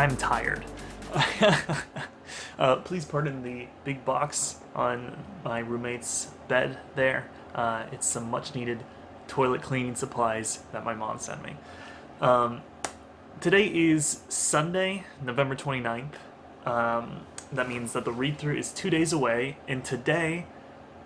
I'm tired. Please pardon the big box on my roommate's bed there. It's some much needed toilet cleaning supplies that my mom sent me. Today is Sunday, November 29th. That means that the read through is 2 days away, and today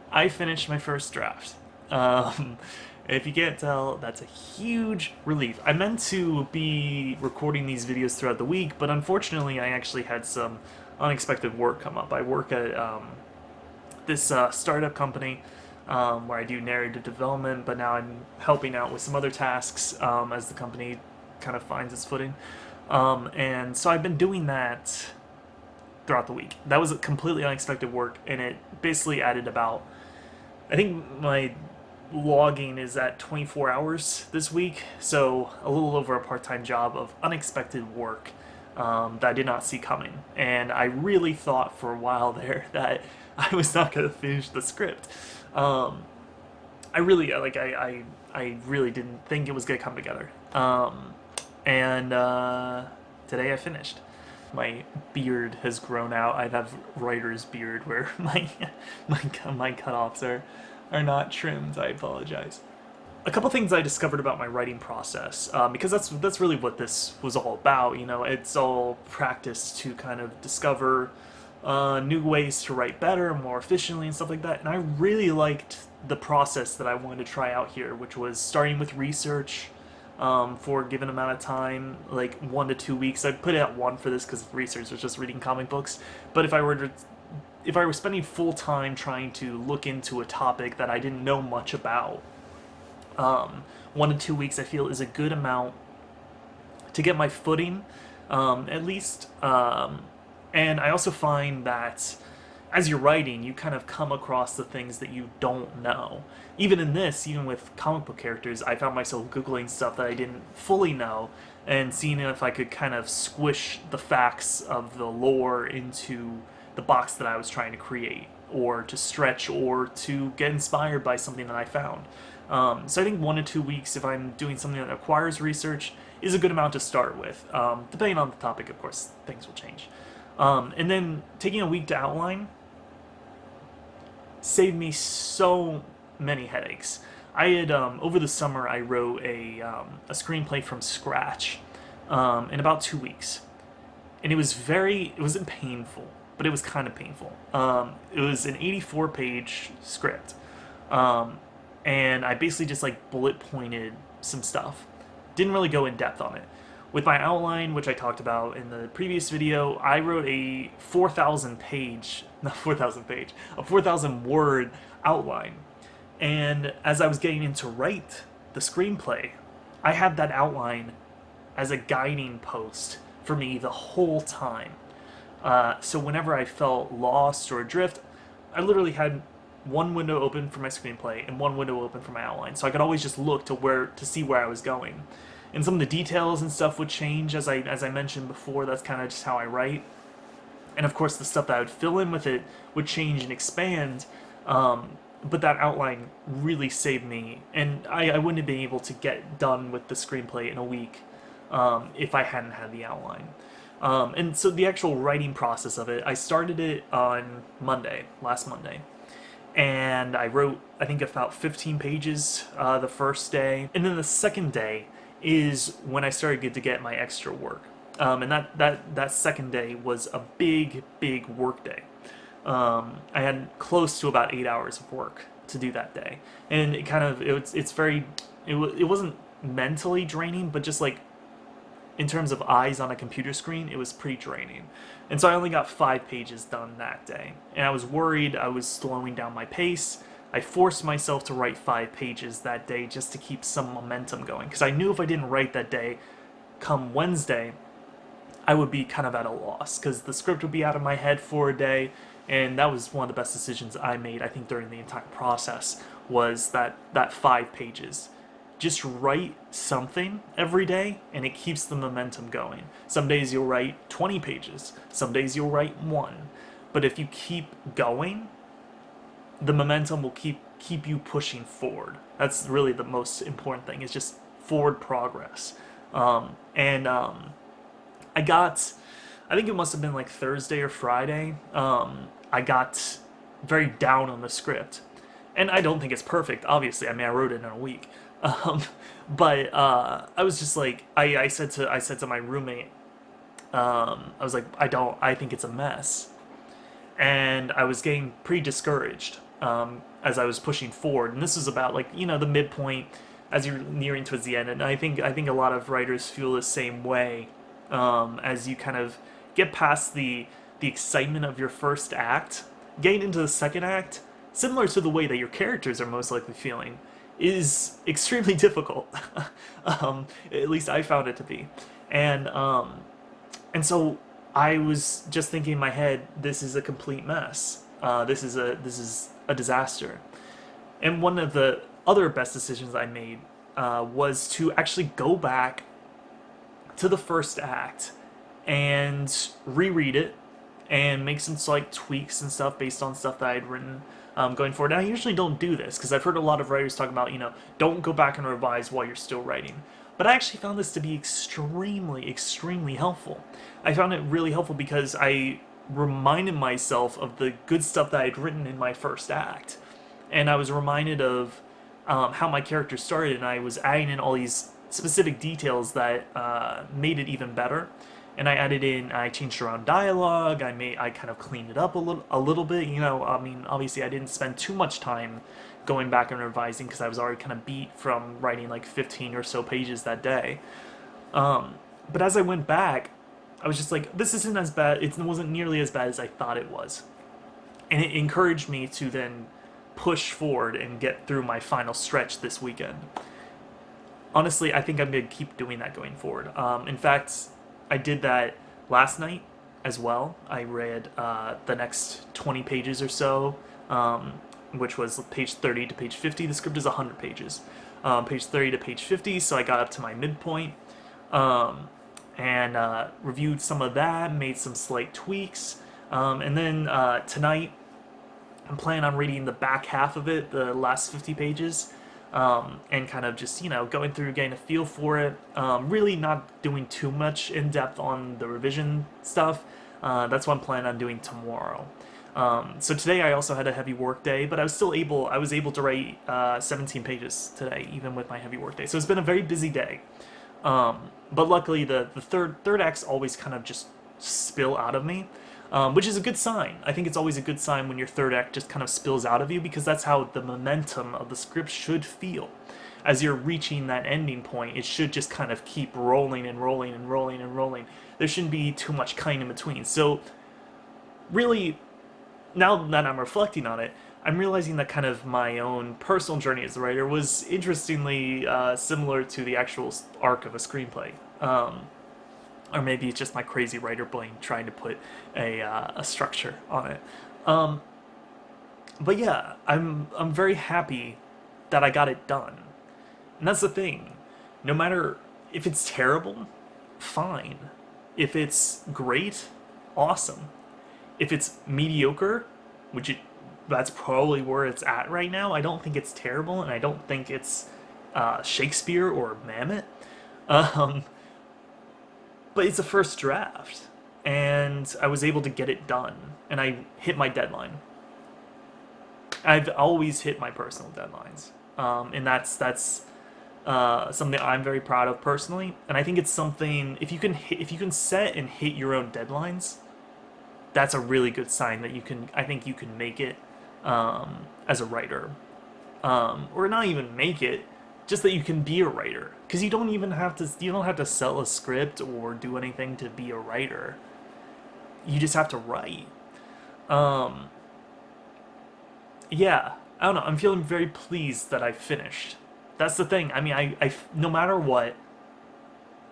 I finished my first draft. Um, if you can't tell, that's a huge relief. I meant to be recording these videos throughout the week, but unfortunately, I actually had some unexpected work come up. I work at this startup company where I do narrative development, but now I'm helping out with some other tasks as the company kind of finds its footing. And so I've been doing that throughout the week. That was a completely unexpected work, and it basically added about, I think my logging is at 24 hours this week, so a little over a part-time job of unexpected work that I did not see coming. And I really thought for a while there that I was not going to finish the script. I really I really didn't think it was going to come together. And today I finished. My beard has grown out. I have writer's beard where my cutoffs are not trimmed. I apologize. A couple things I discovered about my writing process, because that's really what this was all about. You know, it's all practice to kind of discover new ways to write better, more efficiently, and stuff like that. And I really liked the process that I wanted to try out here, which was starting with research for a given amount of time, like 1 to 2 weeks. I'd put it at one for this because research was just reading comic books. But if I were spending full time trying to look into a topic that I didn't know much about, 1 to 2 weeks I feel is a good amount to get my footing, at least. And I also find that as you're writing, you kind of come across the things that you don't know. Even in this, even with comic book characters, I found myself Googling stuff that I didn't fully know and seeing if I could kind of squish the facts of the lore into the box that I was trying to create, or to stretch, or to get inspired by something that I found. So I think 1 to 2 weeks, if I'm doing something that requires research, is a good amount to start with. Depending on the topic, of course, things will change. And then taking a week to outline saved me so many headaches. I had over the summer I wrote a screenplay from scratch in about 2 weeks, and it wasn't painful, but it was kind of painful. It was an 84-page script, and I basically just like bullet pointed some stuff. Didn't really go in depth on it. With my outline, which I talked about in the previous video, I wrote a 4,000 word outline. And as I was getting in to write the screenplay, I had that outline as a guiding post for me the whole time. So whenever I felt lost or adrift, I literally had one window open for my screenplay and one window open for my outline. So I could always just look to see where I was going. And some of the details and stuff would change, as I mentioned before. That's kind of just how I write. And of course, the stuff that I would fill in with it would change and expand. But that outline really saved me, and I wouldn't have been able to get done with the screenplay in a week if I hadn't had the outline. And so the actual writing process of it, I started it on last Monday. And I wrote, I think, about 15 pages the first day. And then the second day is when I started to get my extra work. And that second day was a big work day. I had close to about 8 hours of work to do that day. And it wasn't mentally draining, but just like in terms of eyes on a computer screen, it was pretty draining. And so I only got 5 pages done that day. And I was worried I was slowing down my pace. I forced myself to write 5 pages that day just to keep some momentum going, because I knew if I didn't write that day, come Wednesday, I would be kind of at a loss, because the script would be out of my head for a day. And that was one of the best decisions I made, I think, during the entire process, was that 5 pages. Just write something every day, and it keeps the momentum going. Some days you'll write 20 pages. Some days you'll write 1. But if you keep going, the momentum will keep you pushing forward. That's really the most important thing, is just forward progress. I got I think it must have been like Thursday or Friday. I got very down on the script, and I don't think it's perfect. Obviously, I mean I wrote it in a week, um, but I was just like I said to my roommate, I was like I think it's a mess, and I was getting pretty discouraged as I was pushing forward. And this was about like the midpoint as you're nearing towards the end. And I think a lot of writers feel the same way as you kind of get past the excitement of your first act, getting into the second act, similar to the way that your characters are most likely feeling, is extremely difficult. At least I found it to be, and and so I was just thinking in my head, this is a complete mess. This is a disaster. And one of the other best decisions I made was to actually go back to the first act and reread it and make some slight tweaks and stuff based on stuff that I'd written going forward. And I usually don't do this because I've heard a lot of writers talk about, don't go back and revise while you're still writing. But I actually found this to be extremely, extremely helpful. I found it really helpful because I reminded myself of the good stuff that I'd written in my first act. And I was reminded of how my character started, and I was adding in all these specific details that made it even better. And I changed around dialogue. I kind of cleaned it up a little bit. I mean, obviously, I didn't spend too much time going back and revising because I was already kind of beat from writing like 15 or so pages that day. But as I went back, I was just like, this isn't as bad. It wasn't nearly as bad as I thought it was, and it encouraged me to then push forward and get through my final stretch this weekend. Honestly, I think I'm going to keep doing that going forward. In fact, I did that last night as well. I read the next 20 pages or so, which was page 30 to page 50. The script is 100 pages. Page 30 to page 50, so I got up to my midpoint and reviewed some of that, made some slight tweaks. And then tonight, I'm planning on reading the back half of it, the last 50 pages, and kind of just, going through, getting a feel for it. Really not doing too much in depth on the revision stuff. That's what I'm planning on doing tomorrow. So today I also had a heavy work day, but I was able to write 17 pages today, even with my heavy work day. So it's been a very busy day. But luckily the third acts always kind of just spill out of me. Which is a good sign. I think it's always a good sign when your third act just kind of spills out of you, because that's how the momentum of the script should feel. As you're reaching that ending point, it should just kind of keep rolling and rolling and rolling and rolling. There shouldn't be too much cutting in between. So, really, now that I'm reflecting on it, I'm realizing that kind of my own personal journey as a writer was interestingly similar to the actual arc of a screenplay. Or maybe it's just my crazy writer brain trying to put a structure on it. Um, but yeah, I'm very happy that I got it done, and that's the thing. No matter if it's terrible, fine. If it's great, awesome. If it's mediocre, which that's probably where it's at right now. I don't think it's terrible, and I don't think it's Shakespeare or Mamet. Um, but it's a first draft, and I was able to get it done, and I hit my deadline. I've always hit my personal deadlines, and that's something I'm very proud of personally. And I think it's something, if you can set and hit your own deadlines, that's a really good sign that you can. I think you can make it as a writer, or not even make it, just that you can be a writer, because you don't have to sell a script or do anything to be a writer. You just have to write. um yeah, I don't know, I'm feeling very pleased that I finished. That's the thing. I mean, I no matter what,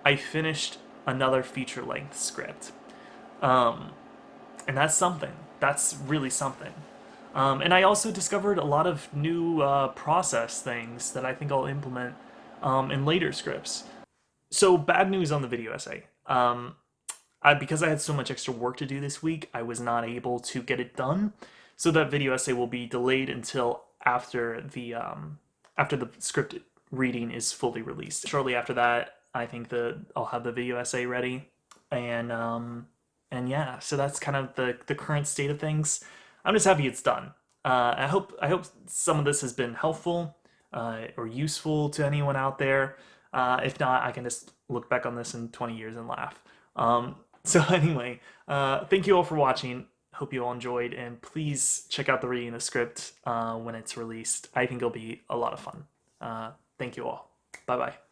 I finished another feature length script. um and that's something. That's really something. And I also discovered a lot of new process things that I think I'll implement in later scripts. So, bad news on the video essay. Because I had so much extra work to do this week, I was not able to get it done. So that video essay will be delayed until after the script reading is fully released. Shortly after that, I think I'll have the video essay ready, and And yeah, so that's kind of the current state of things. I'm just happy it's done. I hope some of this has been helpful or useful to anyone out there. If not, I can just look back on this in 20 years and laugh. So anyway, thank you all for watching. Hope you all enjoyed, and please check out the reading the script when it's released. I think it'll be a lot of fun. Thank you all. Bye bye.